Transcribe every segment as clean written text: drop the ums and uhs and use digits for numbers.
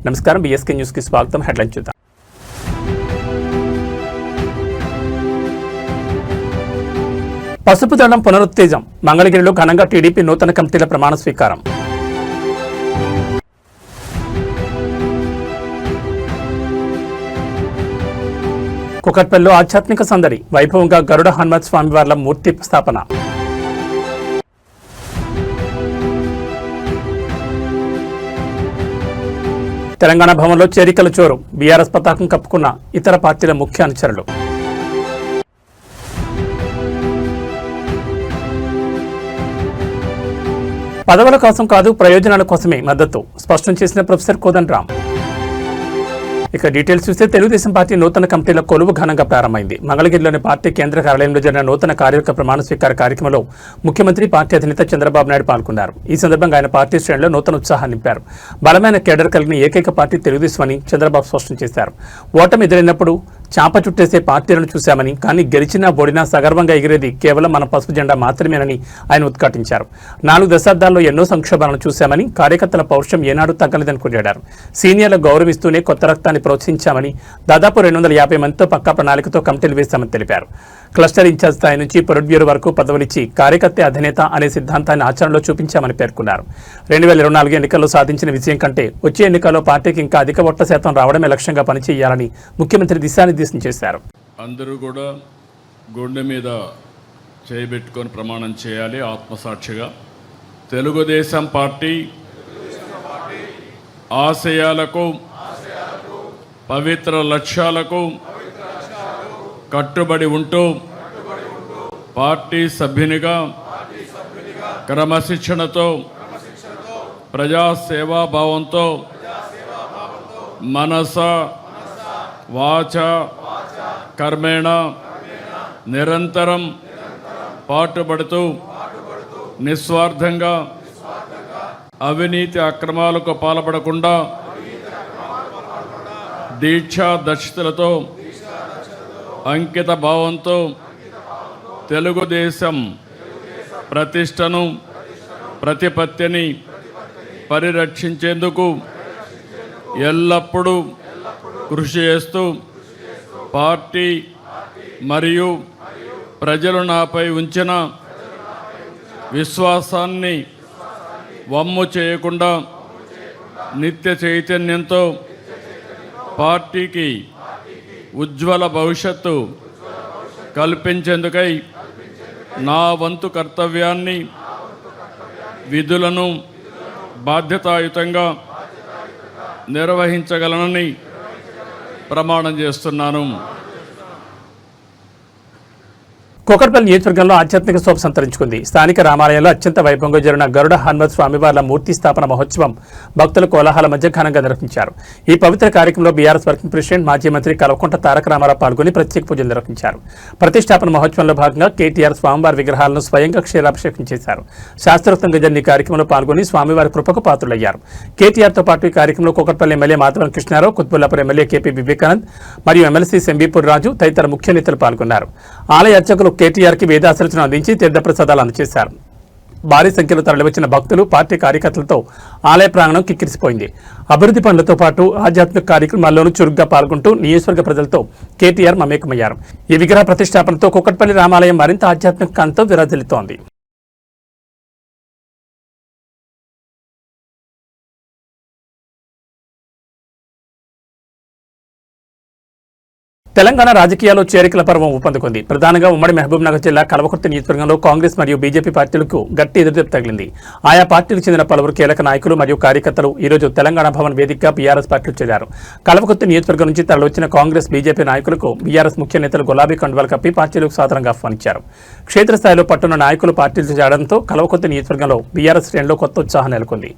నమస్కారం, BSK news కి స్వాగతం. హెడ్లైన్ చూద్దాం. పసుపు దళం పునరుత్తేజం. మంగళగిరిలో ఘనంగా టీడీపీ నూతన కమిటీల ప్రమాణ స్వీకారం. కుకట్పల్లిలో ఆధ్యాత్మిక సందడి. వైభవంగా గరుడ హనుమత్ స్వామివార్ల మూర్తి స్థాపన. తెలంగాణ భవన్లో చేరికల చోరు. బీఆర్ఎస్ పతాకం కప్పుకున్న ఇతర పార్టీల ముఖ్య అనుచరులు. పదవుల కోసం కాదు, ప్రయోజనాల కోసమే మద్దతు స్పష్టం చేసిన ప్రొఫెసర్ కోదండరాం. ఇక డీటెయిల్స్ చూస్తే తెలుగుదేశం పార్టీ నూతన కమిటీల కొలువు ఘనంగా ప్రారంభమైంది. మంగళగిరిలోని పార్టీ కేంద్ర కార్యాలయంలో జరిగిన నూతన కార్యవర్గ ప్రమాణ స్వీకార కార్యక్రమంలో ముఖ్యమంత్రి, పార్టీ అధినేత చంద్రబాబు నాయుడు పాల్గొన్నారు. ఈ సందర్భంగా ఆయన పార్టీ శ్రేణుల్లో నూతన ఉత్సాహాన్ని నింపారు. బలమైన కేడర్ కలిగిన ఏకైక పార్టీ తెలుగుదేశం అని చంద్రబాబు స్పష్టం చేశారు. ఓటమి ఎదురైనప్పుడు చాప చుట్టేసే పార్టీలను చూశామని, కానీ గెలిచినా ఓడినా సగర్వంగా ఎగిరేది కేవలం మన పసుపు జెండా మాత్రమేనని ఆయన ఉద్ఘాటించారు. 4 దశాబ్దాల్లో ఎన్నో సంక్షోభాలను చూశామని, కార్యకర్తల పౌరుషం ఏనాడు తగ్గలేదని కొనియాడారు. సీనియర్లు గౌరవిస్తూనే కొత్త రక్తాన్ని ప్రోత్సహించామని, దాదాపు 250 మందితో పక్కా ప్రణాళికతో కమిటీలు వేశామని తెలిపారు. క్లస్టర్ ఇన్ఛార్జ్ స్థాయి నుంచి పొలిట్ బ్యూరో వరకు పదవులిచ్చి కార్యకర్త అధినేత అనే సిద్ధాంతాన్ని ఆచరణలో చూపించామని పేర్కొన్నారు. 2024 ఎన్నికల్లో సాధించిన విజయం కంటే వచ్చే ఎన్నికల్లో పార్టీకి ఇంకా అధిక ఓట్ల శాతం రావడమే లక్ష్యంగా పనిచేయాలని ముఖ్యమంత్రి దిశానిర్దేశం చేశారు. అందరూ కూడా గుండె మీద చేయబెట్టుకొని ప్రమాణం చేయాలి. ఆత్మసాక్షిగా తెలుగుదేశం పార్టీ ఆశయాలకు, పవిత్ర లక్ష్యాలకు కట్టుబడి ఉంటూ పార్టీ సభ్యునిగా క్రమశిక్షణతో, ప్రజాసేవాభావంతో మనస వాచ కర్మేణ నిరంతరం పాటుపడుతూ నిస్వార్థంగా అవినీతి అక్రమాలకు పాల్పడకుండా దీక్షా దక్షతలతో, అంకిత భావంతో తెలుగుదేశం ప్రతిష్టను, ప్రతిపత్తిని పరిరక్షించేందుకు ఎల్లప్పుడూ కృషి చేస్తూ పార్టీ మరియు ప్రజలు నాపై ఉంచిన విశ్వాసాన్ని వమ్ము చేయకుండా నిత్య చైతన్యంతో పార్టీకి ఉజ్వల భవిష్యత్తు కల్పించేందుకై నా వంతు కర్తవ్యాన్ని, విధులను బాధ్యతాయుతంగా నిర్వహించగలనని ప్రమాణం చేస్తున్నాను. కుకట్పల్లి నియోజకవర్గంలో ఆధ్యాత్మిక శోభ సంతరించుకుంది. స్థానిక రామాలయంలో అత్యంత వైభవంగా జరిగిన గరుడ హనుమత్ స్వామివార్ల మూర్తి స్థాపన మహోత్సవం భక్తుల కోలాహల మధ్య ఘనంగా నిర్వహించారు. ఈ పవిత్ర కార్యక్రమంలో బీఆర్ఎస్ వర్కింగ్ ప్రెసిడెంట్, మాజీ మంత్రి కల్వకుంట్ల తారక రామారావు పాల్గొని ప్రత్యేక పూజలు నిర్వహించారు. ప్రతిష్టాపన మహోత్సవంలో భాగంగా కేటీఆర్ స్వామివారి విగ్రహాలను స్వయంగా క్షీరాభిషేకం చేశారు. శాస్త్రోక్తంగా జరిగిన ఈ కార్యక్రమంలో పాల్గొని స్వామివారి కృపకు పాత్రులయ్యారు. కేటీఆర్తో పాటు ఈ కార్యక్రమంలో Kukatpally MLA Madhavan Krishnarao, Quthbullapur MLA KP Vivekanand మరియు ఎమ్మెల్సీ సెంబీపూర్ రాజు తదితర ముఖ్య నేతలు పాల్గొన్నారు. ఆలయ అర్చకులు కేటీఆర్కి వేదాశీర్వచనం అందించి తీర్థప్రసాదాలు అందజేశారు. భారీ సంఖ్యలో తరలివచ్చిన భక్తులు, పార్టీ కార్యకర్తలతో ఆలయ ప్రాంగణం కిక్కిరిసిపోయింది. అభివృద్ధి పనులతో పాటు ఆధ్యాత్మిక కార్యక్రమాల్లోనూ చురుగ్గా పాల్గొంటూ నియోజకవర్గ ప్రజలతో కేటీఆర్ మమేకమయ్యారు. ఈ విగ్రహ ప్రతిష్టాపనతో కుకట్పల్లి రామాలయం మరింత ఆధ్యాత్మిక కాంతితో విరాజిల్లుతోంది. తెలంగాణ రాజకీయాల్లో చేరికల పర్వం ఊపందుకుంది. ప్రధానంగా ఉమ్మడి మహబూబ్నగర్ జిల్లా కల్వకుర్తి నియోజకవర్గంలో కాంగ్రెస్ మరియు బీజేపీ పార్టీలకు గట్టి ఎదురుదెబ్బ తగిలింది. ఆయా పార్టీలకు చెందిన పలువురు కీలక నాయకులు మరియు కార్యకర్తలు ఈ రోజు తెలంగాణ భవన్ వేదికగా బీఆర్ఎస్ పార్టీలు చేరారు. కల్వకుర్తి నియోజకవర్గం నుంచి తరలివచ్చిన కాంగ్రెస్, బీజేపీ నాయకులకు బీఆర్ఎస్ ముఖ్య నేతలు గులాబీ కండువాలు కప్పి పార్టీలకు సాదరంగా ఆహ్వానించారు. క్షేత్రస్థాయిలో పట్టున్న నాయకులు పార్టీలు చేరడంతో కల్వకుర్తి నియోజకవర్గంలో బీఆర్ఎస్ శ్రేణుల్లో కొత్త ఉత్సాహం నెలకొంది.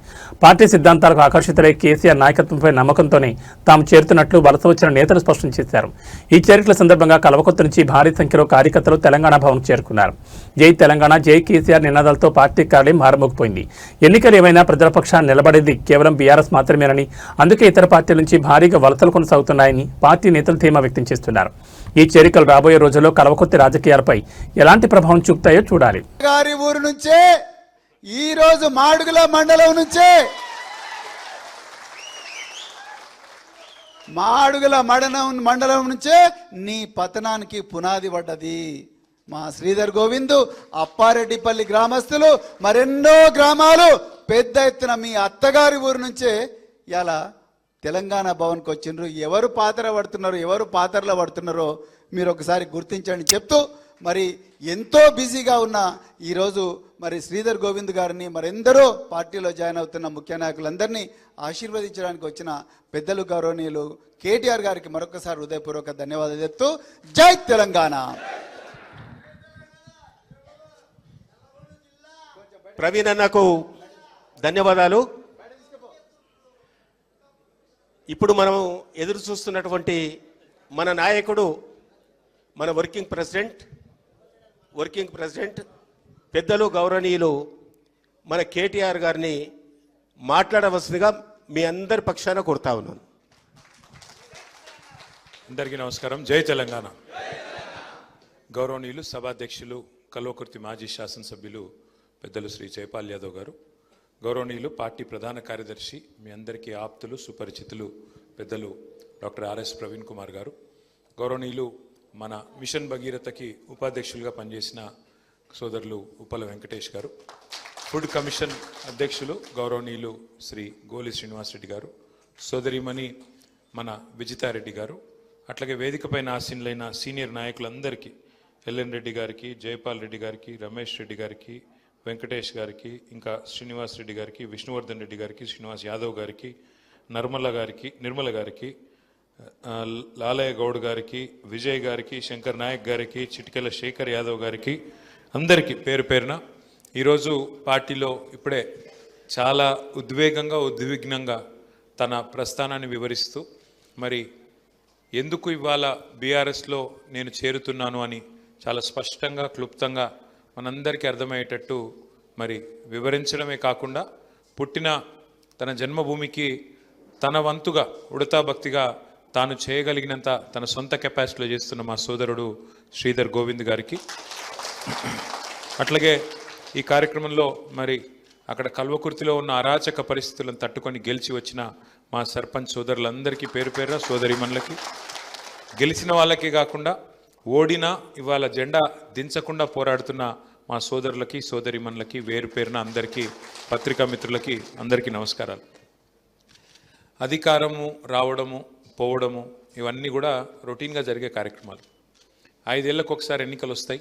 పార్టీ సిద్ధాంతాలకు ఆకర్షితులై కేసీఆర్ నాయకత్వంపై నమ్మకంతోనే తాము చేరుతున్నట్లు వలస వచ్చిన నేతలు స్పష్టం చేశారు. ఈ చేరికల సందర్భంగా కల్వకుర్తి నుంచి భారీ సంఖ్యలో కార్యకర్తలు తెలంగాణ భవన్ చేరుకున్నారు. జై తెలంగాణ, జై కేసీఆర్ నినాదాలతో పార్టీ కార్యాలయం మారుమోగిపోయింది. ఎన్నికలు ఏమైనా ప్రజల పక్షాన్ని నిలబడేది కేవలం బీఆర్ఎస్ మాత్రమేనని, అందుకే ఇతర పార్టీల నుంచి భారీగా వలసలు కొనసాగుతున్నాయని పార్టీ నేతలు ధీమా వ్యక్తం చేస్తున్నారు. ఈ చేరికలు రాబోయే రోజుల్లో కల్వకుర్తి రాజకీయాలపై ఎలాంటి ప్రభావం చూపుతాయో చూడాలి. గారి ఊరు నుంచే ఈ రోజు మాడుగుల మండలం నుంచే మాడుగుల మండలం నుంచే నీ పతనానికి పునాది పడ్డది. మా శ్రీధర్ గోవింద్, అప్పారెడ్డిపల్లి గ్రామస్తులు, మరెన్నో గ్రామాలు పెద్ద ఎత్తున మీ అత్తగారి ఊరు నుంచే ఇలా తెలంగాణ భవన్కి వచ్చిండ్రు. ఎవరు పాత్రలో పడుతున్నారో మీరు ఒకసారి గుర్తించండి చెప్తూ, మరి ఎంతో బిజీగా ఉన్న ఈరోజు మరి శ్రీధర్ గోవింద్ గారిని మరెందరో పార్టీలో జాయిన్ అవుతున్న ముఖ్య నాయకులందరినీ ఆశీర్వదించడానికి వచ్చిన పెద్దలు గౌరవనీయులు కేటీఆర్ గారికి మరొకసారి హృదయపూర్వక ధన్యవాదాలు చెప్తూ జై తెలంగాణ. ప్రవీణ్ అన్నకు ధన్యవాదాలు. ఇప్పుడు మనం ఎదురు చూస్తున్నటువంటి మన నాయకుడు, మన వర్కింగ్ ప్రెసిడెంట్ పెద్దలు గౌరవనీయులు మన కేటీఆర్ గారిని మాట్లాడవలసిందిగా మీ అందరి పక్షాన కోరుతా ఉన్నాను. అందరికీ నమస్కారం. జై తెలంగాణ. గౌరవనీయులు సభాధ్యక్షులు కల్వకుర్తి మాజీ శాసనసభ్యులు పెద్దలు శ్రీ జైపాల్ యాదవ్ గారు, గౌరవనీయులు పార్టీ ప్రధాన కార్యదర్శి, మీ అందరికీ ఆప్తులు సుపరిచితులు పెద్దలు డాక్టర్ ఆర్ఎస్ ప్రవీణ్ కుమార్ గారు, గౌరవనీయులు మన మిషన్ భగీరథకి ఉపాధ్యక్షులుగా పనిచేసిన సోదరులు ఉప్పల వెంకటేష్ గారు, ఫుడ్ కమిషన్ అధ్యక్షులు గౌరవనీయులు శ్రీ గోలి శ్రీనివాసరెడ్డి గారు, సోదరిమణి మన విజితారెడ్డి గారు, అట్లాగే వేదికపైన ఆసీనులైన సీనియర్ నాయకులందరికీ, ఎల్ఎన్ రెడ్డి గారికి, జైపాల్ రెడ్డి గారికి, రమేష్ రెడ్డి గారికి, వెంకటేష్ గారికి, ఇంకా శ్రీనివాస్ రెడ్డి గారికి, విష్ణువర్ధన్ రెడ్డి గారికి, శ్రీనివాస్ యాదవ్ గారికి, నిర్మల గారికి, లాలయ్య గౌడ్ గారికి, విజయ్ గారికి, శంకర్ నాయక్ గారికి, చిటికెల శేఖర్ యాదవ్ గారికి, అందరికీ పేరు పేరున ఈరోజు పార్టీలో ఇప్పుడే చాలా ఉద్విగ్నంగా తన ప్రస్థానాన్ని వివరిస్తూ మరి ఎందుకు ఇవాళ బీఆర్ఎస్లో నేను చేరుతున్నాను అని చాలా స్పష్టంగా క్లుప్తంగా మనందరికీ అర్థమయ్యేటట్టు మరి వివరించడమే కాకుండా పుట్టిన తన జన్మభూమికి తన వంతుగా ఉడతా భక్తిగా తాను చేయగలిగినంత తన సొంత కెపాసిటీలో చేస్తున్న మా సోదరుడు శ్రీధర్ గోవింద్ గారికి, అట్లాగే ఈ కార్యక్రమంలో మరి అక్కడ కల్వకుర్తిలో ఉన్న అరాచక పరిస్థితులను తట్టుకొని గెలిచి వచ్చిన మా సర్పంచ్ సోదరులందరికీ పేరు పేరున, సోదరిమణులకి, గెలిచిన వాళ్ళకే కాకుండా ఓడినా ఇవాళ జెండా దించకుండా పోరాడుతున్న మా సోదరులకి సోదరిమణులకి వేరు పేరున అందరికీ, పత్రికా మిత్రులకి అందరికీ నమస్కారాలు. అధికారము రావడము పోవడము ఇవన్నీ కూడా రొటీన్గా జరిగే కార్యక్రమాలు. 5 ఏళ్లకు ఒకసారి ఎన్నికలు వస్తాయి.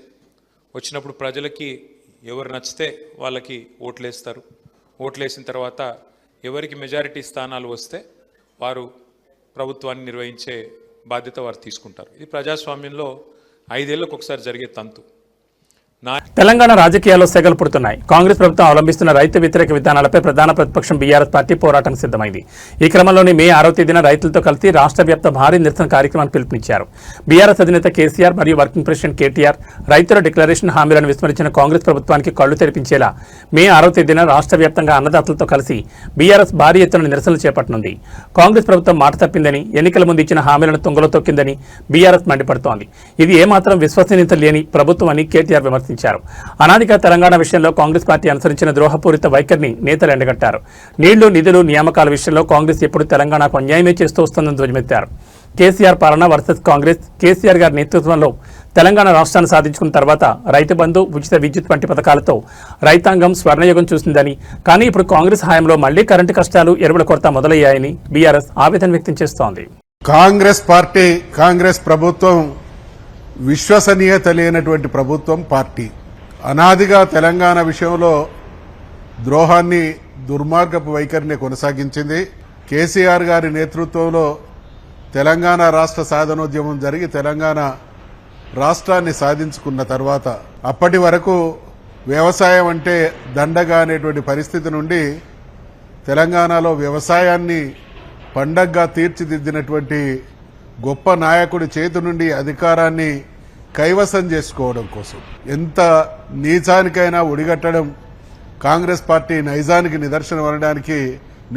వచ్చినప్పుడు ప్రజలకి ఎవరు నచ్చితే వాళ్ళకి ఓట్లేస్తారు. ఓట్లేసిన తర్వాత ఎవరికి మెజారిటీ స్థానాలు వస్తే వారు ప్రభుత్వాన్ని నిర్వహించే బాధ్యత వారు తీసుకుంటారు. ఇది ప్రజాస్వామ్యంలో 5 ఏళ్లకు ఒకసారి జరిగే తంతు. తెలంగాణ రాజకీయాల్లో సెగలు పుడుతున్నాయి. కాంగ్రెస్ ప్రభుత్వం అవలంబిస్తున్న రైతు వ్యతిరేక విధానాలపై ప్రధాన ప్రతిపక్షం బీఆర్ఎస్ పార్టీ పోరాటానికి సిద్ధమైంది. ఈ క్రమంలోనే మే 6వ తేదీన రైతులతో కలిసి రాష్ట్ర వ్యాప్త భారీ నిరసన కార్యక్రమాన్ని పిలుపునిచ్చారు. బీఆర్ఎస్ అధినేత కేసీఆర్ మరియు వర్కింగ్ ప్రెసిడెంట్ కేటీఆర్ రైతుల డిక్లరేషన్ హామీలను విస్మరించిన కాంగ్రెస్ ప్రభుత్వానికి కళ్లు తెరిపించేలా మే 6వ తేదీన రాష్ట్ర వ్యాప్తంగా అన్నదాతలతో కలిసి బీఆర్ఎస్ భారీ ఎత్తున నిరసనలు చేపట్టనుంది. కాంగ్రెస్ ప్రభుత్వం మాట తప్పిందని, ఎన్నికల ముందు ఇచ్చిన హామీలను తుంగలో తొక్కిందని బీఆర్ఎస్ మండిపడుతోంది. ఇది ఏమాత్రం విశ్వసనీయత లేని ప్రభుత్వం అని కేటీఆర్ విమర్శించారు. అనాదిగా తెలంగాణ విషయంలో కాంగ్రెస్ పార్టీ అనుసరించిన ద్రోహపూరిత వైఖరిని నేతలు ఎండగట్టారు. నీళ్లు, నిధులు, నియామకాల విషయంలో కాంగ్రెస్ ఎప్పుడు తెలంగాణకు అన్యాయమే చేస్తూ వస్తుందని ధ్వజమెత్తారు. కేసీఆర్ పాలన వర్సెస్ కాంగ్రెస్, కేసీఆర్ గారి నేతృత్వంలో తెలంగాణ రాష్ట్రాన్ని సాధించుకున్న తర్వాత రైతు బంధు, ఉచిత విద్యుత్ వంటి పథకాలతో రైతాంగం స్వర్ణయుగం చూసిందని, కానీ ఇప్పుడు కాంగ్రెస్ హయాంలో మళ్లీ కరెంటు కష్టాలు, ఎరువుల కొరత మొదలయ్యాయని బీఆర్ఎస్ ఆవేదన వ్యక్తం చేస్తోంది. కాంగ్రెస్ పార్టీ, కాంగ్రెస్ ప్రభుత్వం విశ్వసనీయత లేనటువంటి ప్రభుత్వం, పార్టీ. అనాదిగా తెలంగాణ విషయంలో ద్రోహాన్ని, దుర్మార్గపు వైఖరిని కొనసాగించింది. కేసీఆర్ గారి నేతృత్వంలో తెలంగాణ రాష్ట్ర సాధనోద్యమం జరిగి తెలంగాణ రాష్ట్రాన్ని సాధించుకున్న తర్వాత అప్పటి వరకు వ్యవసాయం అంటే దండగా అనేటువంటి పరిస్థితి నుండి తెలంగాణలో వ్యవసాయాన్ని పండగగా తీర్చిదిద్దినటువంటి గొప్ప నాయకుడి చేతి నుండి అధికారాన్ని కైవసం చేసుకోవడం కోసం ఎంత నీచానికైనా ఒడిగట్టడం కాంగ్రెస్ పార్టీ నైజానికి నిదర్శనం అనడానికి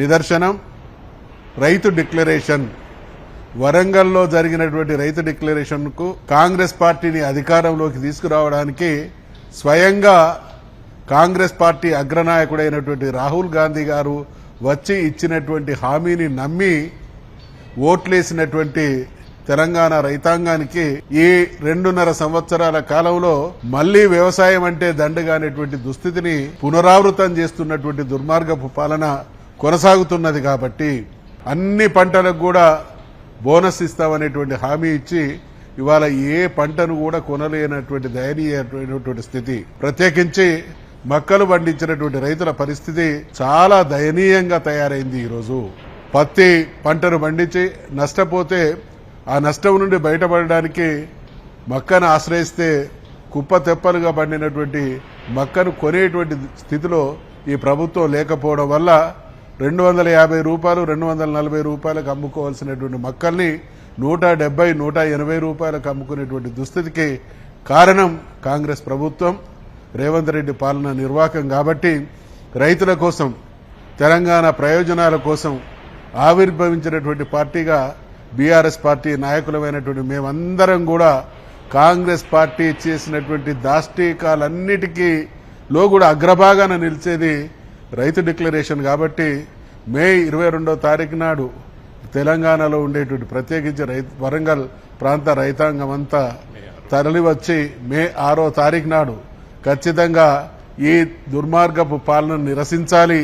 నిదర్శనం రైతు డిక్లరేషన్. వరంగల్లో జరిగినటువంటి రైతు డిక్లరేషన్కు కాంగ్రెస్ పార్టీని అధికారంలోకి తీసుకురావడానికి స్వయంగా కాంగ్రెస్ పార్టీ అగ్రనాయకుడైనటువంటి రాహుల్ గాంధీ గారు వచ్చి ఇచ్చినటువంటి హామీని నమ్మి ఓట్లేసినటువంటి తెలంగాణ రైతాంగానికి ఈ 2.5 సంవత్సరాల కాలంలో మళ్లీ వ్యవసాయం అంటే దండగా అనేటువంటి దుస్థితిని పునరావృతం చేస్తున్నటువంటి దుర్మార్గపు పాలన కొనసాగుతున్నది. కాబట్టి అన్ని పంటలకు కూడా బోనస్ ఇస్తామనేటువంటి హామీ ఇచ్చి ఇవాళ ఏ పంటను కూడా కొనలేనటువంటి దయనీయమైనటువంటి స్థితి. ప్రత్యేకించి మక్కలు పండించినటువంటి రైతుల పరిస్థితి చాలా దయనీయంగా తయారైంది. ఈరోజు పత్తి పంటను పండించి నష్టపోతే ఆ నష్టం నుండి బయటపడడానికి మక్కను ఆశ్రయిస్తే కుప్ప తెప్పలుగా పండినటువంటి మక్కను కొనేటువంటి స్థితిలో ఈ ప్రభుత్వం లేకపోవడం వల్ల 250 రూపాయలు 240 రూపాయలకు అమ్ముకోవాల్సినటువంటి మక్కల్ని 170, 180 రూపాయలకు అమ్ముకునేటువంటి దుస్థితికి కారణం కాంగ్రెస్ ప్రభుత్వం, రేవంత్ రెడ్డి పాలన నిర్వాహకం. కాబట్టి రైతుల కోసం, తెలంగాణ ప్రయోజనాల కోసం ఆవిర్భవించినటువంటి పార్టీగా బీఆర్ఎస్ పార్టీ నాయకులమైనటువంటి మేమందరం కూడా కాంగ్రెస్ పార్టీ చేసినటువంటి దాష్టీకాలన్నిటికీ లో కూడా అగ్రభాగాన నిలిచేది రైతు డిక్లరేషన్. కాబట్టి మే 22వ తారీఖు నాడు తెలంగాణలో ఉండేటువంటి ప్రత్యేకించి వరంగల్ ప్రాంత రైతాంగం అంతా తరలివచ్చి మే 6వ తారీఖు నాడు ఖచ్చితంగా ఈ దుర్మార్గపు పాలనను నిరసించాలి.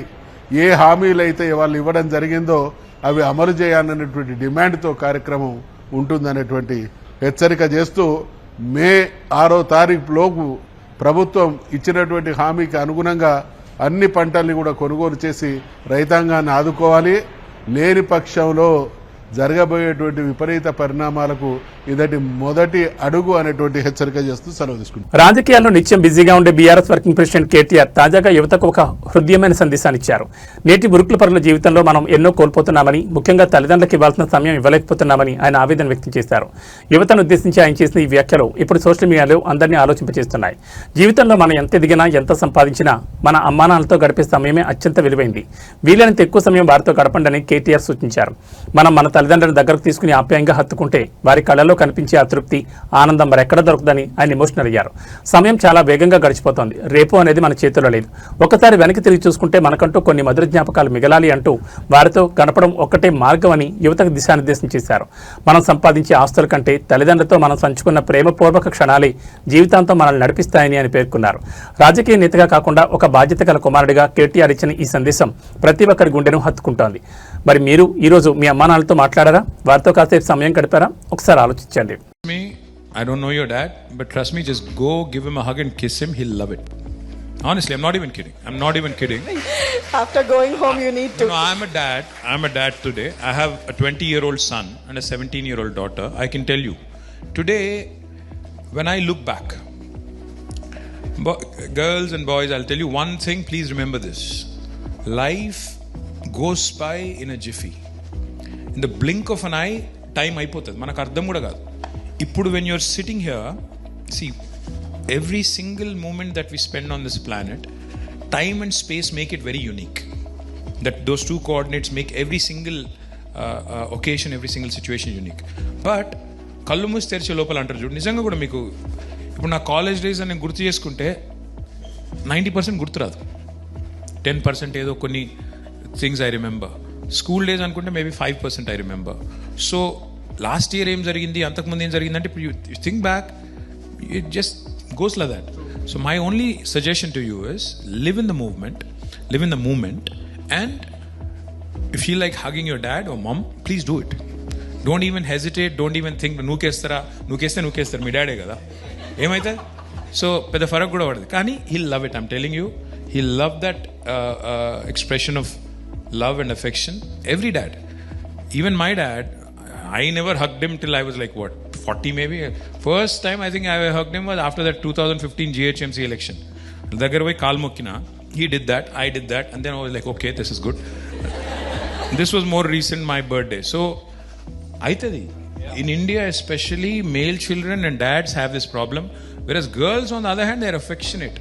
ఏ హామీలైతే వాళ్ళు ఇవ్వడం జరిగిందో అవి అమలు చేయాలనేటువంటి డిమాండ్తో కార్యక్రమం ఉంటుందనేటువంటి హెచ్చరిక చేస్తూ మే 6వ తారీఖులోపు ప్రభుత్వం ఇచ్చినటువంటి హామీకి అనుగుణంగా అన్ని పంటల్ని కూడా కొనుగోలు చేసి రైతాంగాన్ని ఆదుకోవాలి. లేని పక్షంలో జరగబోయేటువంటి విపరీత పరిణామాలకు ఇదటి మొదటి అడుగు అనేటువంటి హెచ్చరిక చేస్తూ సెలవు తీసుకుంటాం. రాజకీయాల్లో నిత్యం బిజీగా ఉండే బీఆర్ఎస్ వర్కింగ్ ప్రెసిడెంట్ కేటీఆర్ తాజాగా యువతకు ఒక హృదయమైన సందేశాన్ని ఇచ్చారు. నేటి బురుకుల పరుల జీవితంలో మనం ఎన్నో కోల్పోతున్నామని, ముఖ్యంగా తల్లిదండ్రులకు ఇవ్వాల్సిన సమయం ఇవ్వలేకపోతున్నామని ఆయన ఆవేదన వ్యక్తం చేశారు. యువతను ఉద్దేశించి ఆయన చేసిన ఈ వ్యాఖ్యలు ఇప్పుడు సోషల్ మీడియాలో అందరినీ ఆలోచింపజేస్తున్నాయి. జీవితంలో మనం ఎంత ఎదిగినా, ఎంత సంపాదించినా మన అమ్మానాన్నలతో గడిపే సమయమే అత్యంత విలువైంది. వీలైనంత ఎక్కువ సమయం వారితో గడపండి కేటీఆర్ సూచించారు. మనం మన తల్లిదండ్రుల దగ్గరకు తీసుకుని ఆప్యాయంగా హత్తుకుంటే వారి కళ్ళలో కనిపించే అతృప్తి, ఆనందం మరెక్కడ దొరకదని ఆయన ఎమోషనల్ అయ్యారు. సమయం చాలా వేగంగా గడిచిపోతోంది. రేపు అనేది మన చేతిలో లేదు. ఒకసారి వెనక్కి తిరిగి చూసుకుంటే మనకంటూ కొన్ని మధుర జ్ఞాపకాలు మిగలాలి అంటూ వారితో గడపడం ఒక్కటే మార్గం అని యువతకు దిశానిర్దేశం చేశారు. మనం సంపాదించే ఆస్తుల కంటే తల్లిదండ్రులతో మనం పంచుకున్న ప్రేమపూర్వక క్షణాలే జీవితాంతం మనల్ని నడిపిస్తాయని ఆయన పేర్కొన్నారు. రాజకీయ నేతగా కాకుండా ఒక బాధ్యత గల కుమారుడిగా కేటీఆర్ ఇచ్చిన ఈ సందేశం ప్రతి ఒక్కరి గుండెను హత్తుకుంటోంది. మరి మీరు ఈరోజు మీ అమ్మానాన్నలతో మాట్లాడారా? వారితో కాసేపు సమయం గడిపారా? ఒకసారి ఆలోచించండి. I don't know your dad, but trust me, just go give him a hug and kiss him. He'll love it. Honestly, I'm not even kidding. After going home, you need to. No, I'm a dad today. I have a 20-year-old son and a 17-year-old daughter. I can tell you, today, when I look back, girls and boys, I'll tell you one thing, please remember this. Life goes by in a jiffy. In the blink of an eye, time అయిపోతుంది, మనకు అర్థం కూడా కాదు. ఇప్పుడు when you're sitting here, see, every single moment that we spend on this planet, time and space make it very unique. That those two coordinates make every single occasion, every single situation unique. But కళ్ళు మూసి తెరిచే లోపల అంటారు చూడు, నిజంగా కూడా మీకు ఇప్పుడు నా కాలేజ్ డేస్ అని గుర్తు చేసుకుంటే 90% గుర్తురాదు. 10% ఏదో కొన్ని things I remember. School days అనుకుంటే maybe 5% I remember. So last year ఏం జరిగింది, అంతకుముందు ఏం జరిగింది అంటే ఇప్పుడు you think back, it just goes like that. So my only suggestion to you is live in the moment and if you like hugging your dad or mom, please do it. Don't even hesitate, don't even think నూకేస్తారు మీ డాడే కదా, ఏమైతే so పెద్ద ఫరక్ కూడా పడదు. కానీ he'll love it, I'm telling you, he'll love that expression of love and affection. Every dad, even my dad, I never hugged him till I was like 40 maybe. First time I think I hugged him was after that 2015 GHMC election. Dagar voi kaal mokkina, he did that, I did that, and then I was like, okay, this is good. This was more recent, my birthday. So aitadi in India especially, male children and dads have this problem, whereas girls on the other hand, they are affectionate.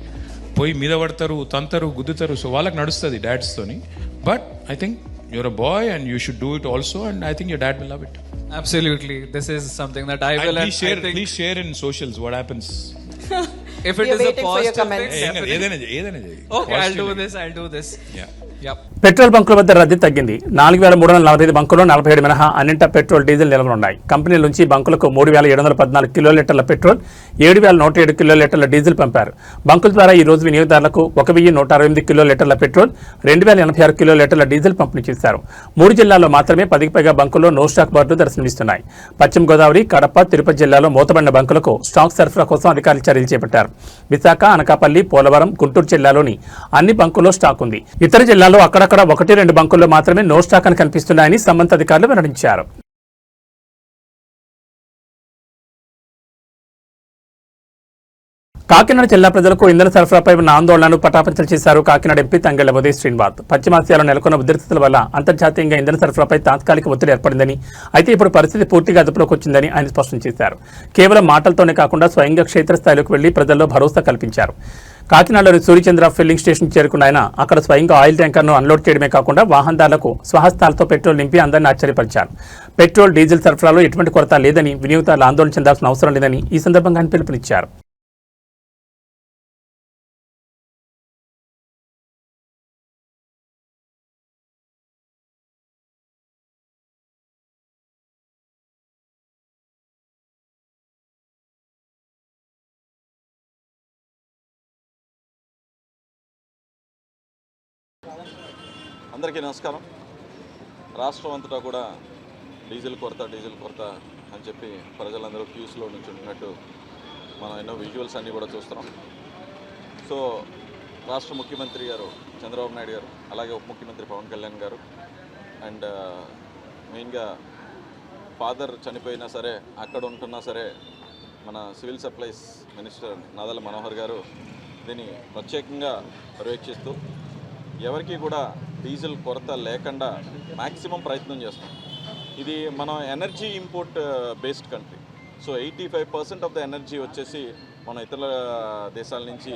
పోయి మీద పడతారు, తంతారు, గుద్దుతారు. So వాళ్ళకి నడుస్తుంది డాడ్స్తోని. But I think you're a boy and you should do it also, and I think your dad will love it. Absolutely, this is something that I will. Please share in socials what happens. If it is a positive thing, ఏదైనా okay, I'll do this. Yeah. Yep. Petrol బంకుల వద్ద రద్దీ తగ్గింది. 4,345 బంకుల్లో 47 మినహా అన్నింటా petrol, diesel నిల్వలున్నాయి. కంపెనీల నుంచి బంకులకు 3,714 కిలోలీటర్ల petrol, 7,107 కిలోలీటర్ల diesel పంపారు. బంకుల ద్వారా ఈ రోజు వినియోగదారులకు 1,168 కిలోలీటర్ల పెట్రోల్, 2,086 కిలోలీటర్ల డీజిల్ పంపిణీ చేశారు. 3 జిల్లాల్లో మాత్రమే 10కి పైగా బంకుల్లో నో స్టాక్ బోర్డులు దర్శనమిస్తున్నాయి. పశ్చిమ గోదావరి, కడప, తిరుపతి జిల్లాలో మూతబడిన బంకులకు స్టాక్ సరఫరా కోసం అధికారులు చర్యలు చేపట్టారు. విశాఖ, అనకాపల్లి, పోలవరం, గుంటూరు జిల్లాలోని అన్ని బంకుల్లో స్టాక్ ఉంది. ఇతర జిల్లాల్లో అక్కడక్కడ 1-2 బంకుల్లో మాత్రమే నో స్టాక్ అని కనిపిస్తున్నాయని సంబంధిత అధికారులు వెల్లడించారు. కాకినాడ జిల్లా ప్రజలకు ఇంధన సరఫరాపై ఉన్న ఆందోళనను పటాపంచలు చేశారు కాకినాడ ఎంపీ తంగెళ్ల ఉదయ్ శ్రీనివాస్. పశ్చిమాసియాలో నెలకొన్న ఉద్రిక్తతల వల్ల అంతర్జాతీయంగా ఇంధన సరఫరాపై తాత్కాలిక ఒత్తిడి ఏర్పడిందని, అయితే ఇప్పుడు పరిస్థితి పూర్తిగా అదుపులోకి వచ్చిందని ఆయన స్పష్టం చేశారు. కేవలం మాటలతోనే కాకుండా స్వయంగా క్షేత్రస్థాయిలోకి వెళ్లి ప్రజల్లో భరోసా కల్పించారు. కాకినాడలోని సూర్యచంద్ర ఫిల్లింగ్ స్టేషన్ చేరుకున్న ఆయన అక్కడ స్వయంగా ఆయిల్ ట్యాంకర్ను అన్లోడ్ చేయడమే కాకుండా వాహనదారులకు స్వహస్తాలతో పెట్రోల్ నింపి అందరినీ ఆశ్చర్యపరిచారు. పెట్రోల్, డీజిల్ సరఫరాలో ఎటువంటి కొరత లేదని, వినియోగదారులు ఆందోళన చెందాల్సిన అవసరం లేదని ఈ సందర్భంగా ఆయన పిలుపునిచ్చారు. అందరికీ నమస్కారం. రాష్ట్రం అంతటా కూడా డీజిల్ కొరత అని చెప్పి ప్రజలందరూ క్యూస్లో నుంచి ఉంటున్నట్టు మనం ఎన్నో విజువల్స్ అన్నీ కూడా చూస్తున్నాం. సో రాష్ట్ర ముఖ్యమంత్రి గారు చంద్రబాబు నాయుడు గారు, అలాగే ఉప ముఖ్యమంత్రి పవన్ కళ్యాణ్ గారు, అండ్ మెయిన్గా ఫాదర్ చనిపోయినా సరే అక్కడ ఉంటున్నా సరే మన civil supplies minister Nadella Manohar గారు దీన్ని ప్రత్యేకంగా పర్యవేక్షిస్తూ ఎవరికి కూడా డీజిల్ కొరత లేకుండా మ్యాక్సిమం ప్రయత్నం చేస్తాం. ఇది మనం energy import based country. So 85% of the energy వచ్చేసి మనం ఇతర దేశాల నుంచి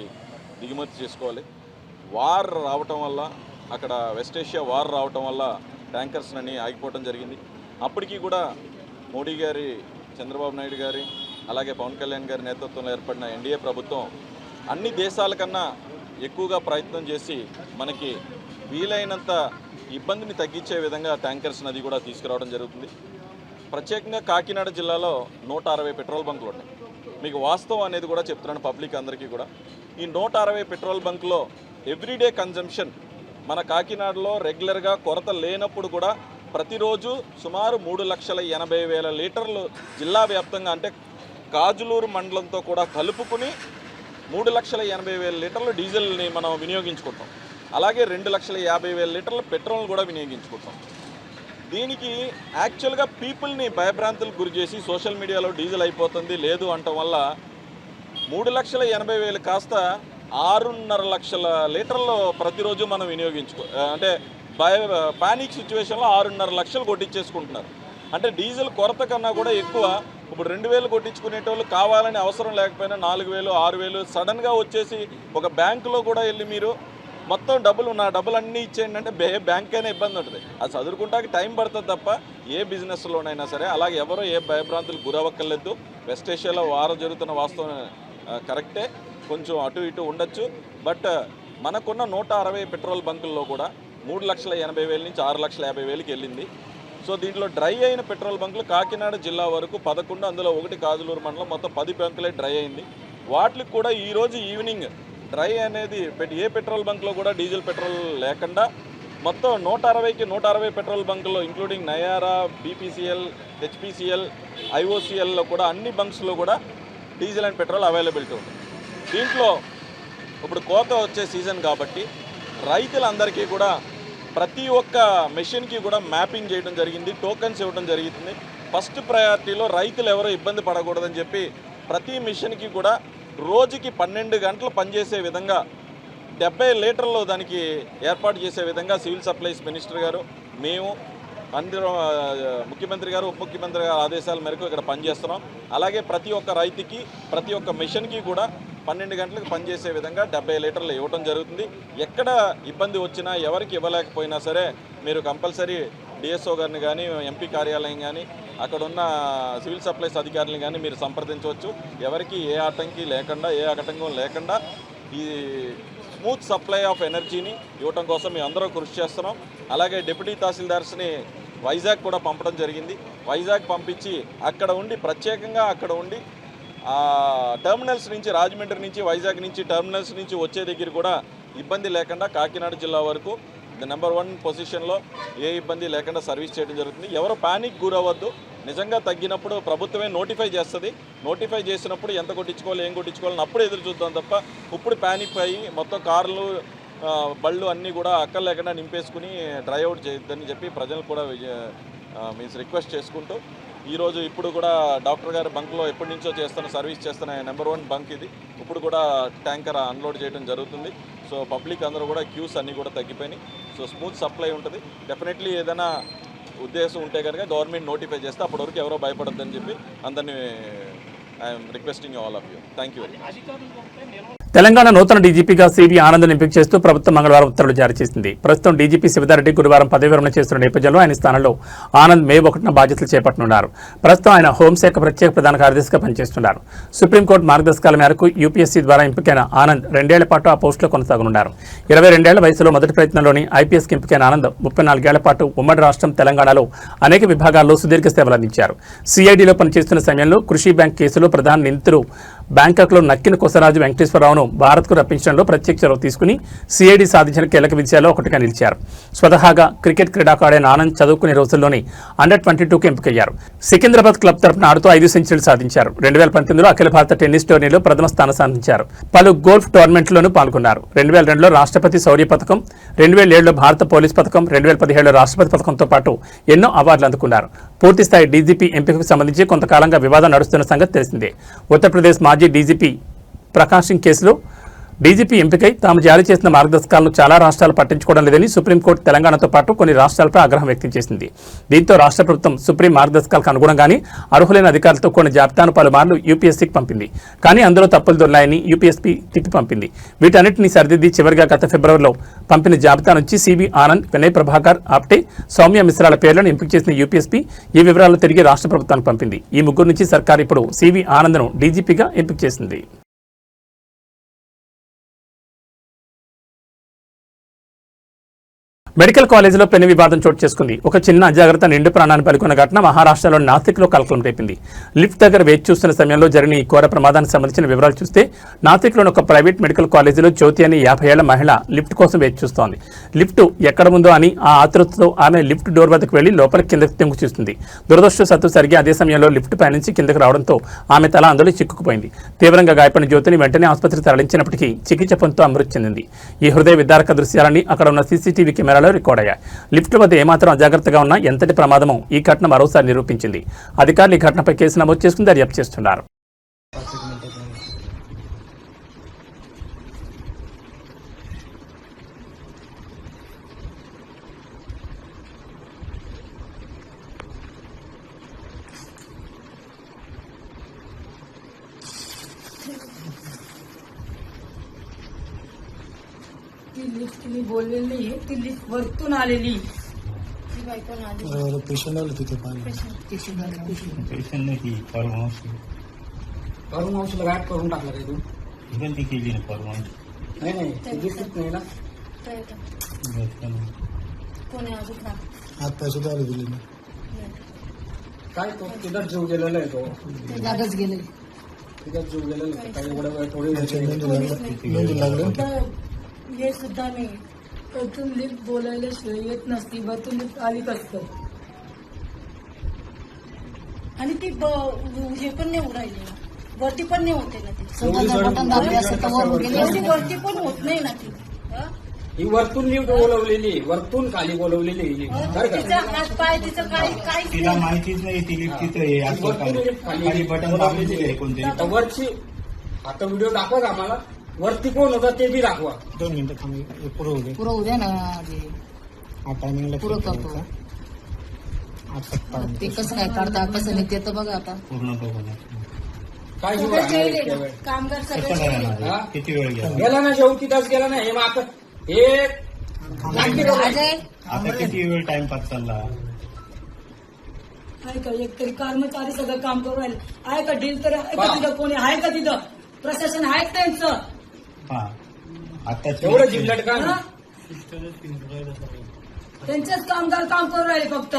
దిగుమతి చేసుకోవాలి. వార్ రావటం వల్ల, అక్కడ వెస్ట్ ఏషియా వార్ రావటం వల్ల ట్యాంకర్స్ అన్నీ ఆగిపోవడం జరిగింది. అప్పటికీ కూడా మోడీ గారి, చంద్రబాబు నాయుడు గారి, అలాగే పవన్ కళ్యాణ్ గారి నేతృత్వంలో ఏర్పడిన ఎన్డీఏ ప్రభుత్వం అన్ని దేశాల కన్నా ఎక్కువగా ప్రయత్నం చేసి మనకి వీలైనంత ఇబ్బందిని తగ్గించే విధంగా ట్యాంకర్స్ నది కూడా తీసుకురావడం జరుగుతుంది. ప్రత్యేకంగా కాకినాడ జిల్లాలో 160 పెట్రోల్ బంకులు ఉన్నాయి. మీకు వాస్తవం అనేది కూడా చెప్తున్నాను పబ్లిక్ అందరికీ కూడా. ఈ 160 పెట్రోల్ బంకులో ఎవ్రీడే కన్జంప్షన్ మన కాకినాడలో రెగ్యులర్గా కొరత లేనప్పుడు కూడా ప్రతిరోజు సుమారు 3,80,000 లీటర్లు జిల్లా వ్యాప్తంగా, అంటే కాజులూరు మండలంతో కూడా కలుపుకుని 3,80,000 లీటర్లు డీజిల్ని మనం వినియోగించుకుంటాం. అలాగే 2,50,000 లీటర్ల పెట్రోల్ కూడా వినియోగించుకుంటాం. దీనికి యాక్చువల్గా పీపుల్ని భయభ్రాంతులకు గురి చేసి సోషల్ మీడియాలో డీజిల్ అయిపోతుంది లేదు అనటం వల్ల 3,80,000 కాస్త 6.5 లక్షల లీటర్లు ప్రతిరోజు మనం అంటే పానిక్ సిచ్యువేషన్లో 6.5 లక్షలు కొట్టించేసుకుంటున్నారు. అంటే డీజిల్ కొరత కన్నా కూడా ఎక్కువ. ఇప్పుడు 2,000 కొట్టించుకునేటోళ్ళు కావాలని అవసరం లేకపోయినా 4,000, 6,000 సడన్గా వచ్చేసి ఒక బ్యాంకులో కూడా వెళ్ళి మీరు మొత్తం నా డబ్బులు అన్నీ ఇచ్చేయండి అంటే బ్యాంక్ అయినా ఇబ్బంది ఉంటుంది. అది చదువుకుంటాకి టైం పడుతుంది తప్ప ఏ బిజినెస్లోనైనా సరే. అలాగే ఎవరో ఏ భయభ్రాంతులు గురవ్వక్కర్లేదు. వెస్ట్ ఏషియాలో వారం జరుగుతున్న వాస్తవం కరెక్టే, కొంచెం అటు ఇటు ఉండొచ్చు. బట్ మనకున్న 160 పెట్రోల్ బంకుల్లో కూడా 3,80,000 నుంచి 6,50,000కి వెళ్ళింది. సో దీంట్లో డ్రై అయిన పెట్రోల్ బంకులు కాకినాడ జిల్లా వరకు 11, అందులో 1 కాజులూరు మండలం, మొత్తం 10 బంకులే డ్రై అయింది. వాటికి కూడా ఈరోజు ఈవినింగ్ డ్రై అనేది ఏ పెట్రోల్ బంక్లో కూడా డీజిల్ పెట్రోల్ లేకుండా మొత్తం 160కి 160 పెట్రోల్ బంకుల్లో ఇంక్లూడింగ్ నయారా, బీపీసీఎల్, హెచ్పీసీఎల్, ఐఓసీఎల్లో కూడా అన్ని బంక్స్లో కూడా డీజిల్ అండ్ పెట్రోల్ అవైలబిలిటీ ఉంది. దీంట్లో ఇప్పుడు కోత వచ్చే సీజన్ కాబట్టి రైతులందరికీ కూడా ప్రతి ఒక్క మెషిన్కి కూడా మ్యాపింగ్ చేయడం జరిగింది, టోకన్స్ ఇవ్వడం జరుగుతుంది. ఫస్ట్ ప్రయారిటీలో రైతులు ఎవరో ఇబ్బంది పడకూడదని చెప్పి ప్రతి మిషన్కి కూడా రోజుకి 12 గంటలు పనిచేసే విధంగా 70 లీటర్లు దానికి ఏర్పాటు చేసే విధంగా సివిల్ సప్లైస్ మినిస్టర్ గారు, మేము అందరూ, ముఖ్యమంత్రి గారు, ఉప ముఖ్యమంత్రి గారు ఆదేశాల మేరకు ఇక్కడ పనిచేస్తున్నాం. అలాగే ప్రతి ఒక్క రైతుకి, ప్రతి ఒక్క మిషన్కి కూడా 12 గంటలకు పనిచేసే విధంగా 70 లీటర్లు ఇవ్వడం జరుగుతుంది. ఎక్కడ ఇబ్బంది వచ్చినా, ఎవరికి ఇవ్వలేకపోయినా సరే మీరు కంపల్సరీ డిఎస్ఓ గారిని కానీ, ఎంపీ కార్యాలయం కానీ, అక్కడ ఉన్న సివిల్ సప్లైస్ అధికారులను కానీ మీరు సంప్రదించవచ్చు. ఎవరికి ఏ ఆటంకం లేకుండా ఈ స్మూత్ సప్లై ఆఫ్ ఎనర్జీని ఇవ్వటం కోసం మేము అందరూ కృషి చేస్తున్నాం. అలాగే డిప్యూటీ తహసీల్దార్స్ని వైజాగ్ కూడా పంపడం జరిగింది. వైజాగ్ పంపించి అక్కడ ఉండి ప్రత్యేకంగా అక్కడ ఉండి టెర్మినల్స్ నుంచి రాజమండ్రి నుంచి వైజాగ్ నుంచి టెర్మినల్స్ నుంచి వచ్చే దగ్గర కూడా ఇబ్బంది లేకుండా కాకినాడ జిల్లా వరకు నెంబర్ 1 పొజిషన్లో ఏ ఇబ్బంది లేకుండా సర్వీస్ చేయడం జరుగుతుంది. ఎవరు పానిక్ గురవద్దు. నిజంగా తగ్గినప్పుడు ప్రభుత్వమే నోటిఫై చేస్తుంది. నోటిఫై చేసినప్పుడు ఎంత కొట్టించుకోవాలి ఏం కొట్టించుకోవాలని అప్పుడు ఎదురు చూద్దాం తప్ప ఇప్పుడు పానిక్ అయ్యి మొత్తం కార్లు బళ్ళు అన్నీ కూడా అక్కర్ లేకుండా నింపేసుకుని డ్రైఅవుట్ చేయొద్దని చెప్పి ప్రజలు కూడా మీన్స్ రిక్వెస్ట్ చేసుకుంటూ ఈరోజు ఇప్పుడు కూడా డాక్టర్ గారి బంక్లో ఎప్పటి నుంచో సర్వీస్ చేస్తున్న నెంబర్ 1 బంక్ ఇది. ఇప్పుడు కూడా ట్యాంకర్ అన్లోడ్ చేయడం జరుగుతుంది. సో పబ్లిక్ అందరూ కూడా క్యూస్ అన్నీ కూడా తగ్గిపోయినాయి. సో స్మూత్ సప్లై ఉంటుంది. డెఫినెట్లీ ఏదైనా ఉద్దేశం ఉంటే కనుక గవర్నమెంట్ నోటిఫై చేస్తే అప్పటి వరకు ఎవరో భయపడొద్దని చెప్పి అందరినీ I'm requesting all of you. Thank you. Telangana నూతన డీజీపీగా సివి ఆనంద్ ఎంపిక చేస్తూ ప్రభుత్వం మంగళవారం ఉత్తర్వులు జారీ చేసింది. ప్రస్తుతం డీజీపీ శివధారెడ్డి గురువారం పదవి విరమణ చేస్తున్న నేపథ్యంలో ఆయన స్థానంలో ఆనంద్ మే 1న బాధ్యతలు చేపట్టనున్నారు. ప్రస్తుతం ఆయన హోంశాఖ ప్రత్యేక ప్రధాన కార్యదర్శిగా పనిచేస్తున్నారు. సుప్రీంకోర్టు మార్గదర్శకాల మేరకు యూపీఎస్సీ ద్వారా ఎంపికైన ఆనంద్ 2 ఏళ్ల పాటు ఆ పోస్టులో కొనసాగనున్నారు. 22 ఏళ్ల వయసులో మొదటి ప్రయత్నంలోని ఐపీఎస్కి ఎంపికైన ఆనంద్ 34 ఏళ్ల పాటు ఉమ్మడి రాష్ట్రం తెలంగాణలో అనేక విభాగాల్లో సుదీర్ఘ సేవలందించారు. సిఐడిలో పనిచేస్తున్న సమయంలో కృషి బ్యాంక్ కేసులో ప్రధాన నిందితులు బ్యాంకాక్లో నక్కిన కొసరాజు వెంకటేశ్వరరావును భారత్కు రప్పించడంలో ప్రత్యేక చొరవ తీసుకుని సిఐడి సాధించిన కీలక విజయాల్లో ఒకటిగా నిలిచారు. స్వతహాగా క్రికెట్ క్రీడాకారుడైన ఆనంద్ చదువుకునే రోజుల్లోనే అండర్-22కు ఎంపికయ్యారు. సికింద్రాబాద్ క్లబ్ తరఫున ఆడుతూ 5 సెంచరీలు సాధించారు. 2019లో అఖిల భారత టెన్నిస్ టోర్నీలో ప్రథమ స్థానం సాధించారు. పలు గోల్ఫ్ టోర్నమెంట్లోనూ పాల్గొన్నారు. 2002లో రాష్ట్రపతి శౌర్య పథకం, 2007లో భారత పోలీస్ పథకం, 2017లో రాష్ట్రపతి పథకంతో పాటు ఎన్నో అవార్డులు అందుకున్నారు. పూర్తిస్థాయి డీజీపీ ఎంపికకు సంబంధించి కొంతకాలంగా వివాదం నడుస్తున్న సంగతి తెలిసిందే. ఉత్తరప్రదేశ్ మాజీ డీజీపీ ప్రకాష్ సింగ్ కేసులో డీజీపీ ఎంపికై తాము జారీ చేసిన మార్గదర్శకాలను చాలా రాష్ట్రాలు పట్టించుకోవడం లేదని సుప్రీంకోర్టు తెలంగాణతో పాటు కొన్ని రాష్ట్రాలపై ఆగ్రహం వ్యక్తం చేసింది. దీంతో రాష్ట్ర ప్రభుత్వం సుప్రీం మార్గదర్శకాలకు అనుగుణంగానే అర్హులైన అధికారులతో కొన్ని జాబితాను పలుమార్లు యూపీఎస్సీకి పంపింది. కానీ అందులో తప్పులు దొర్లాయని యూపీఎస్సీ తిప్పి పంపింది. వీటన్నిటిని సరిదిద్ది చివరిగా గత ఫిబ్రవరిలో పంపిన జాబితా నుంచి సివి ఆనంద్, వినయ్ ప్రభాకర్ ఆప్టే, సౌమ్య మిశ్రాల పేర్లను ఎంపిక చేసిన యూపీఎస్సీ ఈ వివరాలను తిరిగి రాష్ట్ర ప్రభుత్వానికి పంపింది. ఈ ముగ్గురు నుంచి సర్కార్ ఇప్పుడు సివి ఆనంద్ను డీజీపీగా ఎంపిక చేసింది. మెడికల్ కాలేజీలో పెను వివాదం చోటు చేసుకుంది. ఒక చిన్న అజాగ్రత్త నిండు ప్రాణాన్ని పలుకున్న ఘటన మహారాష్ట్రలోని నాసిక్లో కలకలం రేపింది. లిఫ్ట్ దగ్గర వేచి చూస్తున్న సమయంలో జరిగిన ఈ ఘోర ప్రమాదానికి సంబంధించిన వివరాలు చూస్తే నాసిక్లోని ఒక ప్రైవేట్ మెడికల్ కాలేజీలో జ్యోతి అనే 50 ఏళ్ల మహిళ లిఫ్ట్ కోసం వేచి చూస్తోంది. లిఫ్ట్ ఎక్కడ ఉందో అని ఆ ఆతృతతో ఆమె లిఫ్ట్ డోర్ వద్దకు వెళ్లి లోపలికి కిందకి తెంగు చూస్తుంది. దురదృష్టవశాత్తు సరిగ్గా అదే సమయంలో లిఫ్ట్ పై నుంచి కిందకు రావడంతో ఆమె తల అందులో చిక్కుకుపోయింది. తీవ్రంగా గాయపడిన జ్యోతిని వెంటనే ఆసుపత్రికి తరలించినప్పటికీ చికిత్స పొందుతూ మృతి చెందింది. ఈ హృదయ విదారక దృశ్యాలని అక్కడ ఉన్న సీసీటీవీ కెమెరాలో రికార్డ్ అయ్యాయి. లిఫ్ట్ వద్ద ఏమాత్రం అజాగ్రత్తగా ఉన్నా ఎంతటి ప్రమాదమో ఈ ఘటన మరోసారి నిరూపించింది. అధికారులు ఈ ఘటనపై కేసు నమోదు చేసుకుని దర్యాప్తు చేస్తున్నారు. ती लिफ्ट मी बोललेली नाहीये, ती लिफ्ट वरतून आलेली. पेशंट आलं तिथे पेशंट नाही परवानशीला गाठ करून टाकला काय तू विनंती केली ना परवानगी नाही दिसत नाही ना कोणी अजून आज पैसे द्यायला दिले ना काय तो तिथं जीव गेलेला आहे तो जागच गेले तिथं जीव गेलेला आहे काही एवढं वेळ थोडी हे सुद्धा नाही. वरतून लिफ्ट बोलायला शिवाय येत नसती. वरतून लिफ्ट आली कसं आणि ती हे पण नाही उडायली वरती पण नाही होते ना ती वरती पण होत नाही ना ती ही वरतून लिफ्ट बोलवलेली वरतून खाली बोलवलेली तिचा हात पाय तिचं काही तिला माहितीच नाही ती लिफ्ट तिथे खाली बटन दाबलेली कोणते वरची आता व्हिडिओ दाखवा आम्हाला वरती कोण होता ते बी दाखवा 2 मिनिटं थांब पुरं उद्या ना हा टायमिंगला पुरं करतो ते कसं काय काढता कसं नाही ते तर बघा आता पूर्ण बघा काय कामगार सगळे किती वेळ गेला ना शेवटी तास गेला ना हे आता हे आता किती वेळ टाइमपास चालला आहे का एकतरी कर्मचारी सगळं काम करू राहिले आहे का डील तर आहे का तिथं कोणी आहे का तिथं प्रशासन आहे त्यांचं एवढं जिल्ह्यात का त्यांचेच कामगार काम करू राहिले फक्त.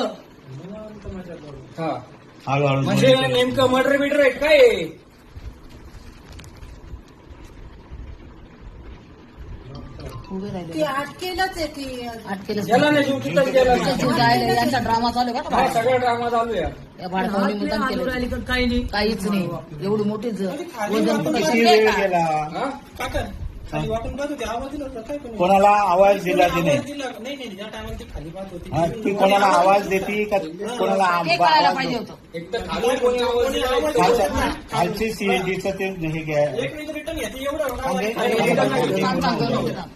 म्हणजे नेमकं मर्डर बिडर आहे काय? ती अटकेलच आहे ती. गेला नाही जीव तिथंच गेला नाही. यांचा ड्रामा चालू आहे हा सगळा ड्रामा चालू आहे. का भाडकावणी मुद्दाम केलं काही नाही. काहीच नाही एवढी मोठीच वजन कुठे किती शक्य आहे वेळ का? गेला कोणाला आवाज दिला की नाही? ती कोणाला आवाज देते का कोणाला ते कळायला पाहिजे होतं. एक तर खाली कोणी आवाज दिला. खालची सीएडीचं ते हे घ्या.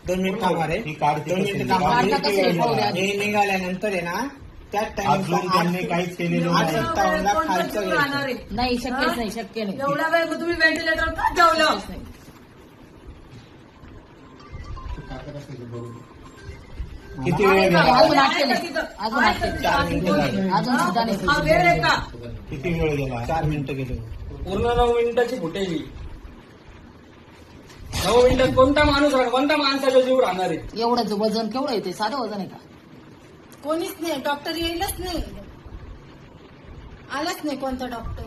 दोन मिनिट थांबा रे. ही काढते वाढता कसं आहे पाहू द्या. हे निघाल्यानंतर आहे ना त्याच अजून त्यांनी काहीच केलेलं नाही. नाही शक्यच नाही शक्य नाही. एवढा वेळ मग तुम्ही व्हेंटिलेटर का ठेवलं? किती वेळ गेला? अजून अटके नाही. अजून अटके नाही. अजून सुद्धा नाही. हा वेळ आहे का? किती वेळ गेला? 4 मिनिटं गेले. पूर्ण 9 मिनिटाची फुटेज. 9 मिनिटात कोणता माणसाचा जीव राहणार आहे? एवढं वजन केवढं येते? साधं वजन आहे का? कोणीच नाही. डॉक्टर येईलच नाही. आलाच नाही कोणता डॉक्टर.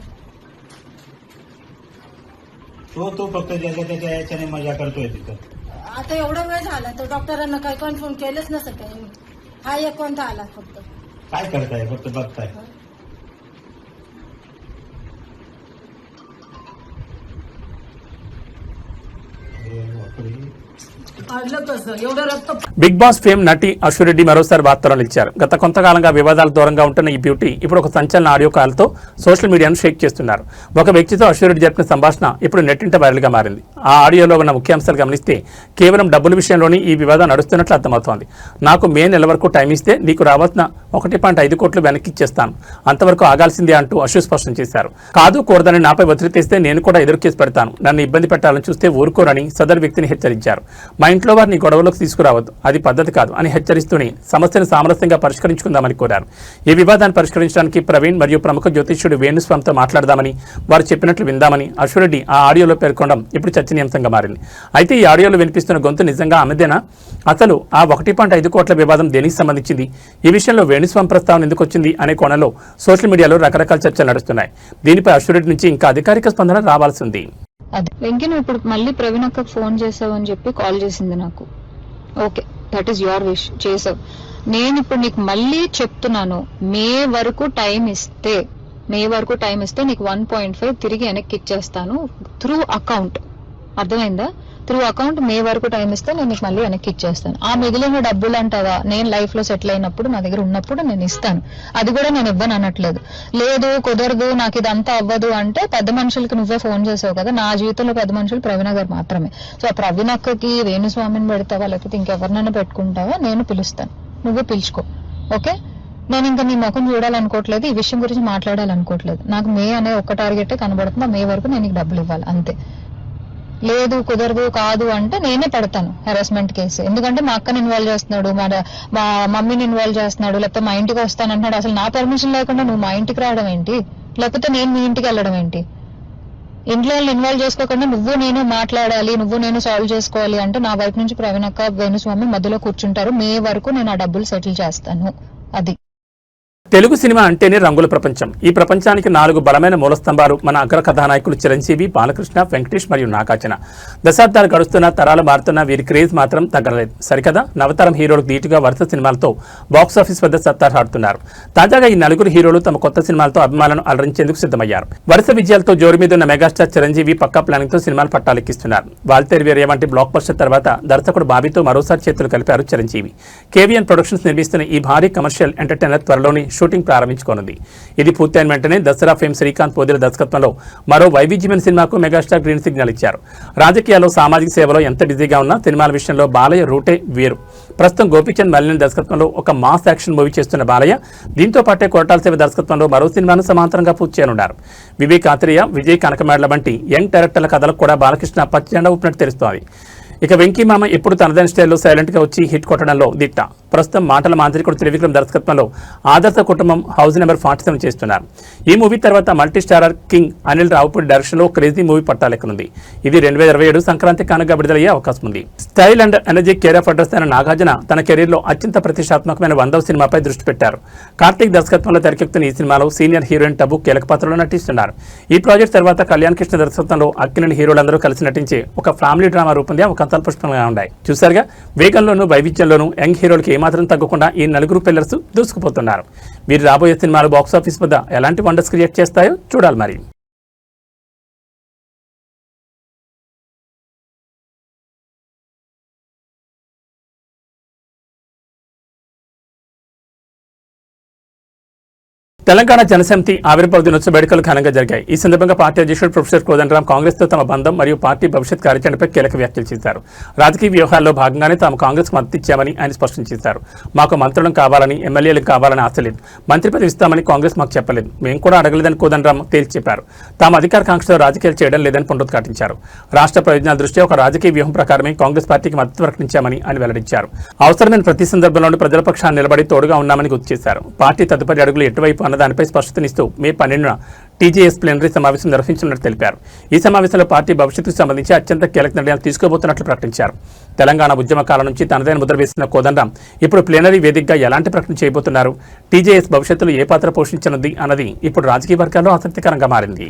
तो फक्त ज्याच्या त्याच्या याच्याने मजा करतोय तिथं. आता एवढा वेळ झाला तर डॉक्टरांना काही कन्फर्म केलंच नसतं काही. हा एक कोणता आला फक्त. काय करताय? फक्त बघताय. अडलं कसं एवढं रक्त. బిగ్ బాస్ ఫేమ్ నటి అశ్వరెడ్డి మరోసారి వార్తల్లో నిలిచారు. గత కొంతకాలంగా వివాదాలు దూరంగా ఉంటున్న ఈ బ్యూటీ ఇప్పుడు ఒక సంచలన ఆడియో కాల్తో సోషల్ మీడియాను షేక్ చేస్తున్నారు. ఒక వ్యక్తితో అశ్వరెడ్డి జరిపిన సంభాషణ ఇప్పుడు నెట్టింట వైరల్గా మారింది. ఆ ఆడియోలో ఉన్న ముఖ్యాంశాలు గమనిస్తే కేవలం డబ్బుల విషయంలోనే ఈ వివాదం నడుస్తున్నట్లు అర్థమవుతోంది. నాకు మే నెల వరకు టైం ఇస్తే నీకు రావాల్సిన 1.5 కోట్లు వెనక్కి ఇచ్చేస్తాను, అంతవరకు ఆగాల్సిందే అంటూ అశ్వ స్పష్టం చేశారు. కాదు కూడదని నాపై ఒత్తిడి తెస్తే నేను కూడా ఎదురు కేసు పెడతాను, నన్ను ఇబ్బంది పెట్టాలని చూస్తే ఊరుకోరని సదరు వ్యక్తిని హెచ్చరించారు. మా ఇంట్లో వారిని గొడవలోకి తీసుకురావద్దు, అది పద్ధతి కాదు అని హెచ్చరిస్తూనే సమస్యను సామరస్యంగా పరిష్కరించుకుందామని కోరారు. ఈ వివాదాన్ని పరిష్కరించడానికి ప్రవీణ్ మరియు ప్రముఖ జ్యోతిష్యుడు వేణుస్వామితో మాట్లాడదామని, వారు చెప్పినట్లు విందామని అశ్వరెడ్డి ఆ ఆడియోలో పేర్కొనడం ఇప్పుడు చర్చనీయాంశంగా మారింది. అయితే ఈ ఆడియోలో వినిపిస్తున్న గొంతు నిజంగా ఆమెదేనా? అసలు ఆ 1.5 కోట్ల వివాదం దేనికి సంబంధించింది? ఈ విషయంలో వేణుస్వామి ప్రస్తావన ఎందుకు వచ్చింది అనే కోణంలో సోషల్ మీడియాలో రకరకాల చర్చలు నడుస్తున్నాయి. దీనిపై అశ్వరెడ్డి నుంచి ఇంకా అధికారిక స్పందన రావాల్సి ఉంది. అదే వెంకీ నువ్వు ఇప్పుడు మళ్ళీ ప్రవీణ్ అక్కకు ఫోన్ చేసావు అని చెప్పి కాల్ చేసింది నాకు. Okay, that is your wish, చేసావు. నేను ఇప్పుడు నీకు మళ్ళీ చెప్తున్నాను, మే వరకు టైం ఇస్తే నీకు 1.5 తిరిగి వెనక్కి ఇచ్చేస్తాను త్రూ అకౌంట్. అర్థమైందా? త్రూ అకౌంట్ మే వరకు టైం ఇస్తే నేను నీకు మళ్ళీ వెనక్కి ఇచ్చేస్తాను. ఆ మిగిలిన డబ్బులు అంటావా, నేను లైఫ్ లో సెటిల్ అయినప్పుడు నా దగ్గర ఉన్నప్పుడు నేను ఇస్తాను. అది కూడా నేను ఇవ్వను అనట్లేదు. లేదు కుదరదు నాకు ఇదంతా అవ్వదు అంటే పెద్ద మనుషులకి నువ్వే ఫోన్ చేసావు కదా. నా జీవితంలో పెద్ద మనుషులు ప్రవీణ గారు మాత్రమే. సో ఆ ప్రవీణ అక్కకి వేణుస్వామిని పెడతావా లేకపోతే ఇంకెవరినైనా పెట్టుకుంటావా, నేను పిలుస్తాను, నువ్వు పిలుచుకో. ఓకే, నేను ఇంకా నీ ముఖం చూడాలనుకోవట్లేదు, ఈ విషయం గురించి మాట్లాడాలనుకోవట్లేదు. నాకు మే అనే ఒక్క టార్గెటే కనబడుతుంది, మే వరకు నేను నీకు డబ్బులు ఇవ్వాలి అంతే. లేదు కాదు అంటే నేనే పెడతాను హెరాస్మెంట్ కేసు. ఎందుకంటే మా అక్కని ఇన్వాల్వ్ చేస్తున్నాడు, మా మమ్మీని ఇన్వాల్వ్ చేస్తున్నాడు, లేకపోతే మా ఇంటికి వస్తానంటున్నాడు. అసలు నా పర్మిషన్ లేకుండా నువ్వు మా ఇంటికి రావడం ఏంటి, లేకపోతే నేను మీ ఇంటికి వెళ్ళడం ఏంటి? ఇంట్లో వాళ్ళు ఇన్వాల్వ్ చేసుకోకుండా నువ్వు నేను మాట్లాడాలి, నువ్వు నేను సాల్వ్ చేసుకోవాలి అంటే నా వైపు నుంచి ప్రవీణ్ అక్క వేణుస్వామి మధ్యలో కూర్చుంటారు. మే వరకు నేను ఆ డబ్బులు సెటిల్ చేస్తాను. అది తెలుగు సినిమా అంటేనే రంగుల ప్రపంచం. ఈ ప్రపంచానికి 4 బలమైన మూలస్తంభాలు మన అగ్ర కథానాయకులు చిరంజీవి, బాలకృష్ణ, వెంకటేష్ మరియు నాగార్జున. దశాబ్దాలు గడుస్తున్న, తరాలు మారుతున్న వీరి క్రేజ్ మాత్రం తగ్గలేదు సరికదా. నవతరం హీరోలకు ధీటుగా వరుస సినిమాలతో బాక్సాఫీస్ వద్ద సత్తాచాటుతున్నారు. తాజాగా ఈ 4 హీరోలు తమ కొత్త సినిమాలతో అభిమానులను అలరించేందుకు సిద్ధమయ్యారు. వరుస విజయాలతో జోరు మీద ఉన్న మెగాస్టార్ చిరంజీవి పక్కా ప్లానింగ్ తో సినిమాలు పట్టాలెక్కిస్తున్నారు. వాల్తేరు వేరే వంటి బ్లాక్ బస్టర్ తర్వాత దర్శకుడు బాబీతో మరోసారి చేతులు కలిపారు చిరంజీవి. కేవీఎన్ ప్రొడక్షన్స్ నిర్మిస్తున్న ఈ భారీ కమర్షియల్ ఎంటర్టైనర్ త్వరలోని షూటింగ్ ప్రారంభించుకోనుంది. ఇది పూర్తయిన వెంటనే దసరా ఫేమ్ శ్రీకాంత్ పోదిల దర్శకత్వంలో మరో వైవిధ్యమైన సినిమాకు మెగాస్టార్ గ్రీన్ సిగ్నల్ ఇచ్చారు. రాజకీయాల్లో, సామాజిక సేవలో ఎంత బిజీగా ఉన్నా సినిమాల విషయంలో బాలయ్య రూటే వేరు. ప్రస్తుతం గోపీచంద్ మల్లిని దర్శకత్వంలో ఒక మాస్ యాక్షన్ మూవీ చేస్తున్న బాలయ్య దీంతో పాటే కొరటాల శివ దర్శకత్వంలో మరో సినిమాను సమాంతరంగా పూర్తి చేయనున్నారు. వివేక్ ఆత్రేయ, విజయ్ కనకమేడల వంటి యంగ్ డైరెక్టర్ల కథలకు కూడా బాలకృష్ణ పచ్చజెండా ఊపినట్టు తెలుస్తోంది. ఇక వెంకీ మామ ఎప్పుడు తనదైన స్టైల్లో సైలెంట్ గా వచ్చి హిట్ కొట్టడంలో దిట్ట. ప్రస్తుతం మాటల మాంత్రికుడు త్రివిక్రమ్ దర్శకత్వంలో ఆదర్శ కుటుంబం హౌస్ నెంబర్ 47 చేస్తున్నారు. ఈ మూవీ తర్వాత multi starrer king Anil Ravipudi direction లో క్రేజీ మూవీ పట్టాలెక్కనుంది. ఇది 2027 సంక్రాంతి కానుక విడుదలయ్యే అవకాశం ఉంది. Style and energy care of address అయిన నాగార్జున తన కెరీర్ లో అత్యంత ప్రతిష్టాత్మకమైన 100వ సినిమాపై దృష్టి పెట్టారు. కార్తీక్ దర్శకత్వంలో తెరకెక్కుతున్న ఈ సినిమాలో సీనియర్ హీరోయిన్ టబు కీలక పాత్రలో నటిస్తున్నారు. ఈ ప్రాజెక్ట్ తర్వాత కళ్యాణ్ కృష్ణ దర్శకత్వంలో అక్కినేని హీరోలందరూ కలిసి నటించే ఒక ఫ్యామిలీ డ్రామా రూపొందే అవకాశాలు పుష్పంగా ఉన్నాయి. చూసారుగా, వేగంలోనూ వైవిధ్యంలోనూ యంగ్ హీరోలకి ఏమాత్రం తగ్గకుండా ఈ నలుగురు పిల్లర్స్ దూసుకుపోతున్నారు. వీరు రాబోయే సినిమాలు బాక్సాఫీస్ వద్ద ఎలాంటి వండర్స్ క్రియేట్ చేస్తాయో చూడాలి మరి. తెలంగాణ జనసమితి ఆవిర్భావ దినోత్సవ వేడుకలు ఘనంగా జరిగాయి. ఈ సందర్భంగా పార్టీ అధ్యక్షుడు ప్రొఫెసర్ కోదండరాం కాంగ్రెస్తో తమ బంధం మరియు పార్టీ భవిష్యత్ కార్యాచరణపై కీలక వ్యాఖ్యలు చేశారు. రాజకీయ వ్యూహాల్లో భాగంగానే తాము కాంగ్రెస్కు మద్దతు ఇచ్చామని ఆయన స్పష్టం చేశారు. మాకు మంత్రులను కావాలని, ఎమ్మెల్యేలకు కావాలని ఆశ లేదు. మంత్రి పదవి ఇస్తామని కాంగ్రెస్ మాకు చెప్పలేదు. మేము కూడా అడగలేదని కోదండరాం తేల్చి చెప్పారు. తాము అధికార కాంక్షతో రాజకీయాలు చేయడం లేదని పునరుద్ఘాటించారు. రాష్ట్ర ప్రయోజనాల దృష్ట్యా ఒక రాజకీయ వ్యూహం ప్రకారమే కాంగ్రెస్ పార్టీకి మద్దతు ప్రకటించామని ఆయన వెల్లడించారు. అవసరమైన ప్రతి సందర్భంలోనూ ప్రజల పక్షాన్ని నిలబడి తోడుగా ఉన్నామని గుర్తు చేశారు. పార్టీ తదుపరి అడుగులు ఎటువైపు అన్నదానిపై స్పష్టతనిస్తూ మే 12న టీజేఎస్ ప్లీనరీ సమావేశం నిర్వహించనున్నట్టు తెలిపారు. ఈ సమావేశంలో పార్టీ భవిష్యత్తుకు సంబంధించి అత్యంత కీలక నిర్ణయాలు తీసుకోబోతున్నట్లు ప్రకటించారు. తెలంగాణ ఉద్యమ కాలం నుంచి తనదైన ముద్ర వేసిన కోదండరాం ఇప్పుడు ప్లీనరీ వేదికగా ఎలాంటి ప్రకటన చేయబోతున్నారు, టీజేఎస్ భవిష్యత్తులో ఏ పాత్ర పోషించనుంది అన్నది ఇప్పుడు రాజకీయ వర్గాల్లో ఆసక్తికరంగా మారింది.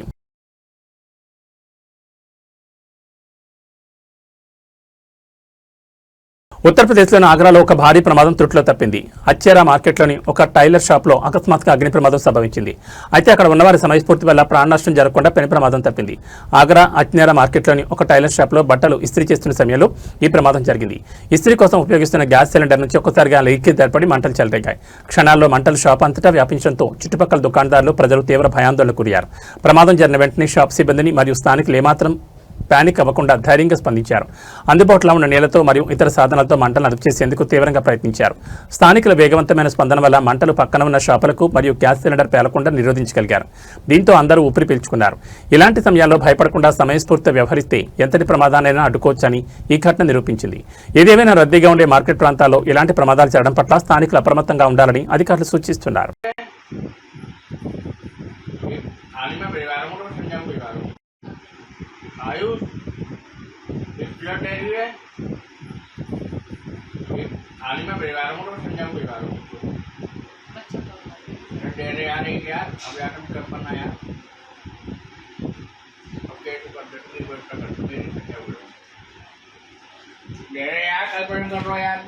ఉత్తరప్రదేశ్లోని ఆగ్రాలో ఒక భారీ ప్రమాదం త్రుటిలో తప్పింది. అచ్చేరా మార్కెట్లోని ఒక టైలర్ షాప్లో అకస్మాత్తుగా అగ్ని ప్రమాదం సంభవించింది. అయితే అక్కడ ఉన్నవారి సమయస్ఫూర్తి వల్ల ప్రాణ నష్టం జరగకుండా పెను ప్రమాదం తప్పింది. ఆగ్రా అచ్చేరా మార్కెట్లోని ఒక టైలర్ షాప్లో బట్టలు ఇస్త్రీ చేస్తున్న సమయంలో ఈ ప్రమాదం జరిగింది. ఇస్త్రీ కోసం ఉపయోగిస్తున్న గ్యాస్ సిలిండర్ నుంచి ఒక్కసారిగా లీకేజ్ ఏర్పడి మంటలు చెలరేగాయి. క్షణాల్లో మంటలు షాప్ అంతటా వ్యాపించడంతో చుట్టుపక్కల దుకాణదారులు, ప్రజలు తీవ్ర భయాందోళనకు గురయ్యారు. ప్రమాదం జరిగిన వెంటనే షాప్ సిబ్బందిని మరియు స్థానికులు ఏమాత్రం పానిక్ అవ్వకుండా ధైర్యంగా స్పందించారు. అందుబాటులో ఉన్న నీళ్లతో మరియు ఇతర సాధనాలతో మంటలను అదుపు చేసేందుకు తీవ్రంగా ప్రయత్నించారు. స్థానికుల వేగవంతమైన స్పందన వల్ల మంటలు పక్కన ఉన్న షాపులకు మరియు గ్యాస్ సిలిండర్ పేలకుండా నిరోధించగలిగారు. దీంతో అందరూ ఊపిరి పీల్చుకున్నారు. ఇలాంటి సమయాల్లో భయపడకుండా సమయస్ఫూర్తితో వ్యవహరిస్తే ఎంతటి ప్రమాదాన్నైనా అడ్డుకోవచ్చని ఈ ఘటన నిరూపించింది. ఏదేమైనా రద్దీగా ఉండే మార్కెట్ ప్రాంతాల్లో ఇలాంటి ప్రమాదాలు జరగడం పట్ల స్థానికులు అప్రమత్తంగా ఉండాలని అధికారులు సూచిస్తున్నారు. आयुष ब्लड डेयरी है हाल ही में परिवारों को समझाऊँ परिवारों को डेयरी आ रही क्या अब यार कर पाना यार ओके तो कंडक्टर व्यवस्था करते मेरी क्या बोलो डेयरी यार कल पर कर रहा यार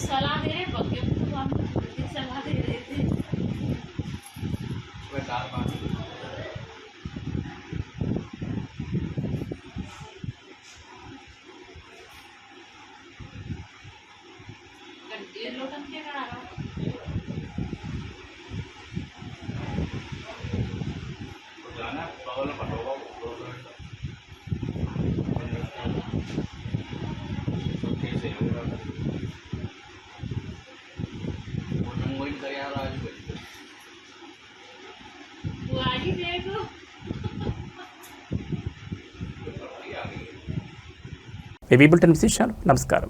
सलाह दे रहे बच्चे को हम सलाह दे रहे थे घंटे लोटन के करा रहा जाना बगल में पटोगा कैसे होगा ఏబీ బులెటిన్ విశేషాలు. నమస్కారం.